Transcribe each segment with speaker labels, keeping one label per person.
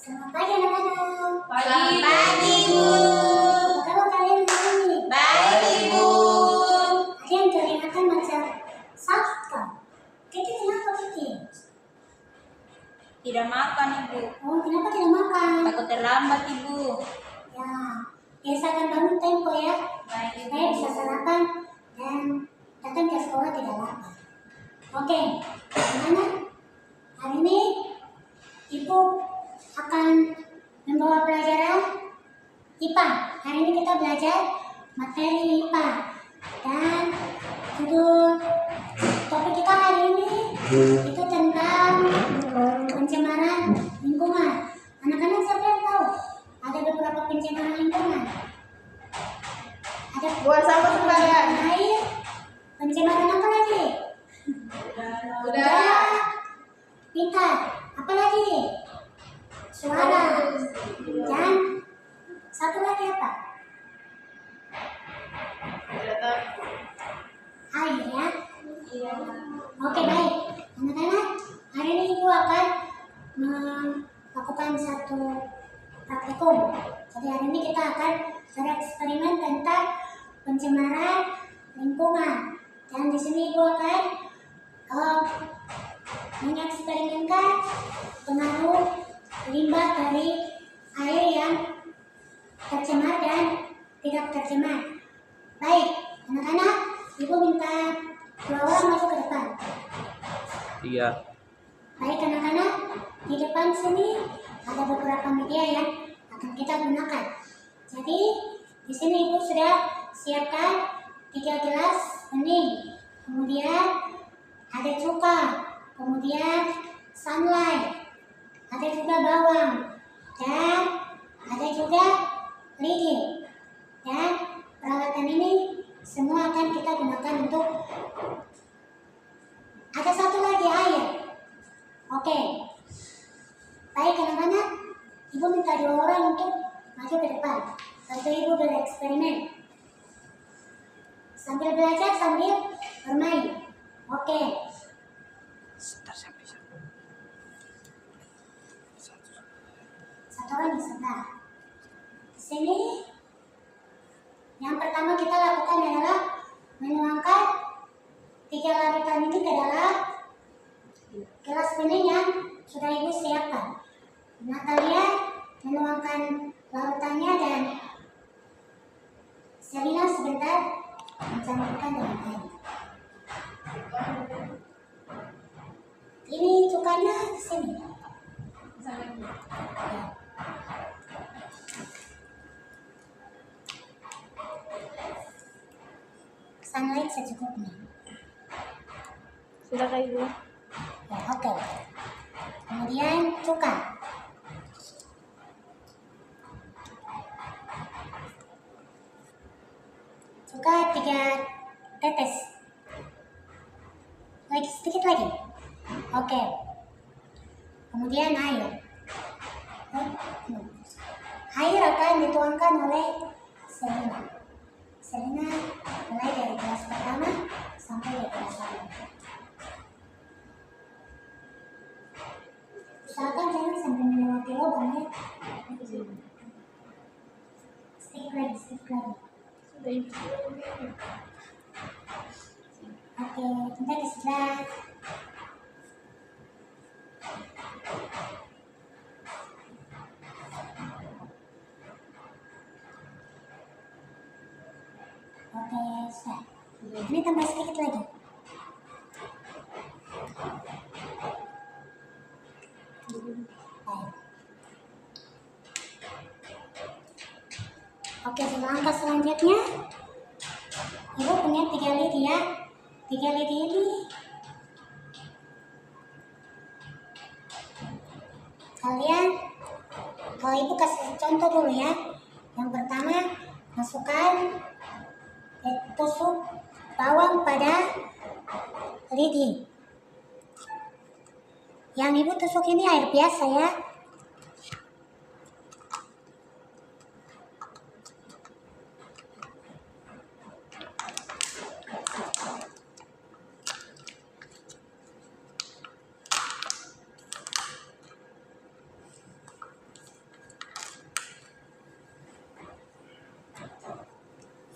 Speaker 1: Selamat pagi anak-anak.
Speaker 2: Pagi, Bu.
Speaker 1: Apa kabar kalian hari ini?
Speaker 2: Baik, Ibu.
Speaker 1: Ada yang kelihatan macam sakit. Kiki kenapa Kiki?
Speaker 2: Tidak makan, Ibu.
Speaker 1: Oh, kenapa tidak makan?
Speaker 2: Takut terlambat, Ibu.
Speaker 1: Ya, biasakan bangun tempo ya.
Speaker 2: Baik, Ibu.
Speaker 1: Supaya bisa sarapan dan datang ke sekolah tidak lapar. Oke, gimana? Hari ini Ibu akan membawa pelajaran IPA. Hari ini kita belajar materi IPA dan judul topik kita hari ini itu tentang pencemaran lingkungan. Anak-anak siapa yang tahu ada beberapa pencemaran lingkungan? Ada
Speaker 2: Buang sampah sembarangan.
Speaker 1: air, pencemaran apa lagi?
Speaker 2: Udara.
Speaker 1: Pintar, apa lagi? Suara. Dan satu lagi apa? Air ya. Oke baik, anak-anak. Hari ini Ibu akan melakukan satu praktikum. Jadi hari ini kita akan bereksperimen tentang pencemaran lingkungan. Dan di sini Ibu akan mengeksperimenkan pengaruh limbah dari air yang tercemar dan tidak tercemar. Baik, anak-anak, Ibu minta dua orang masuk ke depan.
Speaker 3: Iya.
Speaker 1: Baik anak-anak, di depan sini ada beberapa media yang akan kita gunakan. Jadi di sini Ibu sudah siapkan 3 gelas bening, kemudian ada cuka, kemudian sunlight, ada juga bawang, dan ada juga lidi. Dan peralatan ini semua akan kita gunakan untuk ada satu lagi air. Oke. Baik anak-anak, Ibu minta 2 orang untuk maju ke depan. Bantu Ibu bereksperimen. Sambil belajar, sambil bermain. Oke. Satu orang sebentar. Sini. Yang pertama kita lakukan adalah menuangkan 3 larutan ini ke dalam gelas bening yang sudah Ibu siapkan. Natalia menuangkan larutannya dan Selina sebentar mencampurkan dengan air. Ini cukanya ke sini. Ya. Sunlight secukupnya.
Speaker 2: Sudah, Kak Ibu.
Speaker 1: Ya, oke. Kemudian cuka. Cuka 3 tetes. Lagi sedikit lagi. Oke. Kemudian air. Air akan dituangkan oleh Selina. Selina mulai dari gelas pertama sampai ke gelas lain. Usahakan jangan sampai melewati lubang ya. Sedikit lagi. Oke, kita ke sebelah. Oke, sudah. Ini tambah sedikit lagi. Baik. Oke, langkah selanjutnya Ibu punya 3 lidi ya. 3 lidi ini kalian, kalau Ibu kasih contoh dulu ya. Yang pertama, masukkan tusuk bawang pada lidi. Yang Ibu tusuk ini air biasa ya.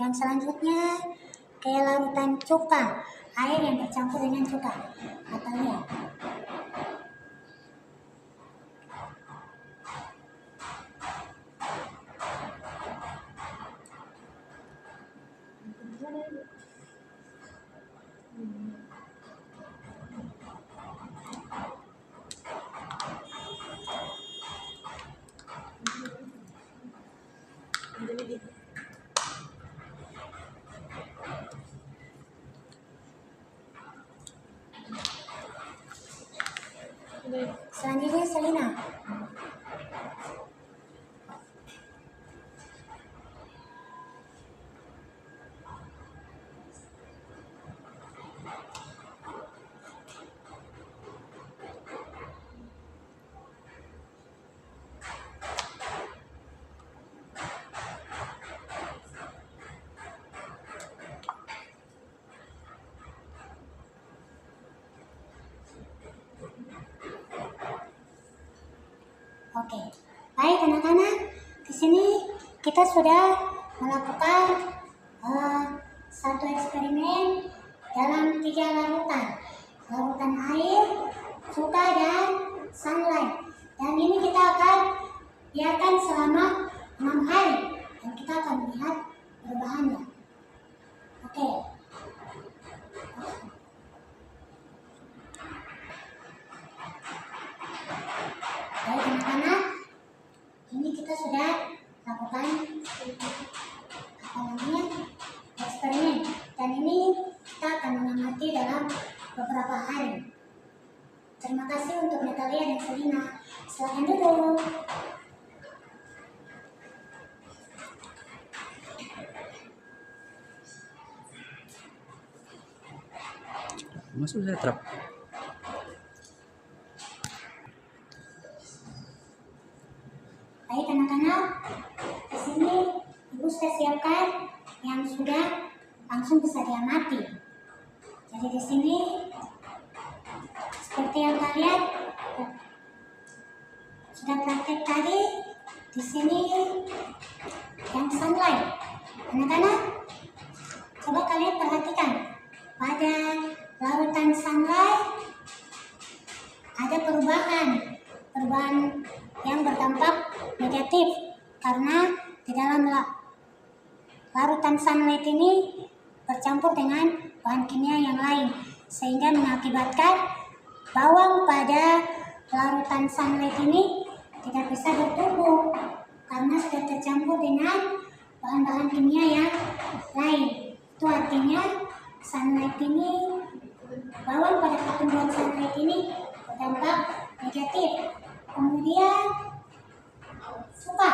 Speaker 1: Yang selanjutnya kayak larutan cuka, air yang bercampur dengan cuka. Atau lihat. Selanjutnya Selina. Oke, baik anak-anak. Di sini kita sudah melakukan satu eksperimen dalam 3 larutan, larutan air, cuka, dan sunlight. Dan ini kita akan biarkan selama 6 hari dan kita akan melihat perubahannya. Oke. Baik anak-anak, ini kita sudah lakukan eksperimen dan ini kita akan mengamati dalam beberapa hari. Terima kasih untuk Natalia dan Selina. Silakan duduk.
Speaker 3: Masuk saya trap.
Speaker 1: Baik anak-anak, di sini Ibu sudah siapkan yang sudah langsung bisa diamati. Jadi di sini seperti yang kalian sudah praktek tadi, di sini yang sunlight. Anak-anak, coba kalian perhatikan pada larutan sunlight ada perubahan yang berdampak negatif karena di dalam larutan sunlight ini bercampur dengan bahan kimia yang lain sehingga mengakibatkan bawang pada larutan sunlight ini tidak bisa bertumbuh karena sudah tercampur dengan bahan-bahan kimia yang lain. Itu artinya sunlight ini, bawang pada pertumbuhan sunlight ini berdampak negatif. Kemudian cuka.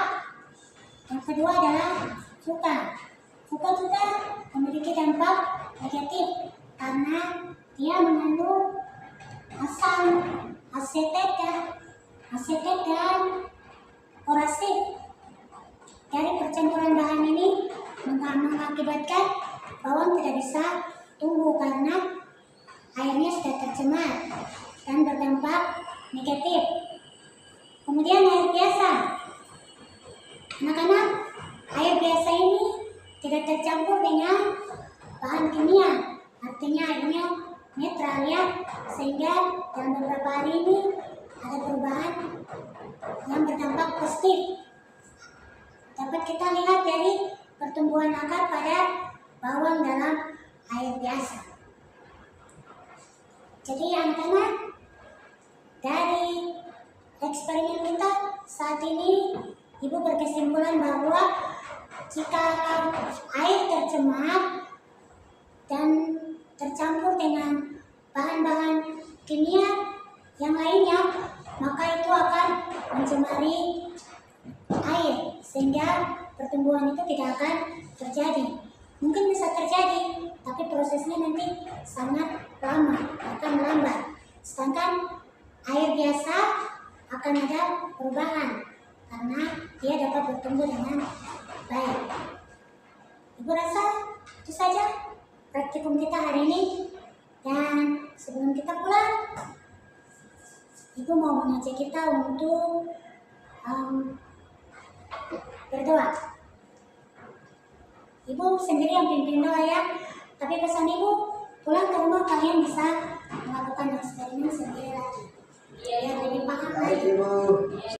Speaker 1: Yang kedua adalah cuka. Cuka juga memiliki dampak negatif karena dia mengandung asam asetat dan korasif. Dari percampuran bahan ini mengakibatkan bawang tidak bisa tumbuh karena airnya sudah tercemar dan berdampak negatif. Kemudian air biasa. Anak-anak, air biasa ini tidak tercampur dengan bahan kimia, artinya airnya netral ya, sehingga dalam beberapa hari ini ada perubahan yang berdampak positif. Dapat kita lihat dari pertumbuhan akar pada bawang dalam air biasa. Jadi anak-anak, dari eksperimen kita saat ini, Ibu berkesimpulan bahwa jika air tercemar dan tercampur dengan bahan-bahan kimia yang lainnya, maka itu akan mencemari air sehingga pertumbuhan itu tidak akan terjadi. Mungkin bisa terjadi, tapi prosesnya nanti sangat lama, akan melambat. Sedangkan air biasa akan ada perubahan karena dia dapat bertumbuh dengan baik. Ibu rasa itu saja praktikum kita hari ini. Dan sebelum kita pulang, Ibu mau mengajak kita untuk berdoa. Ibu sendiri yang pimpin doa ya. Tapi pesan ibu, pulang ke rumah kalian bisa melakukan eksperimen sendiri lagi. Biar lebih paham lagi.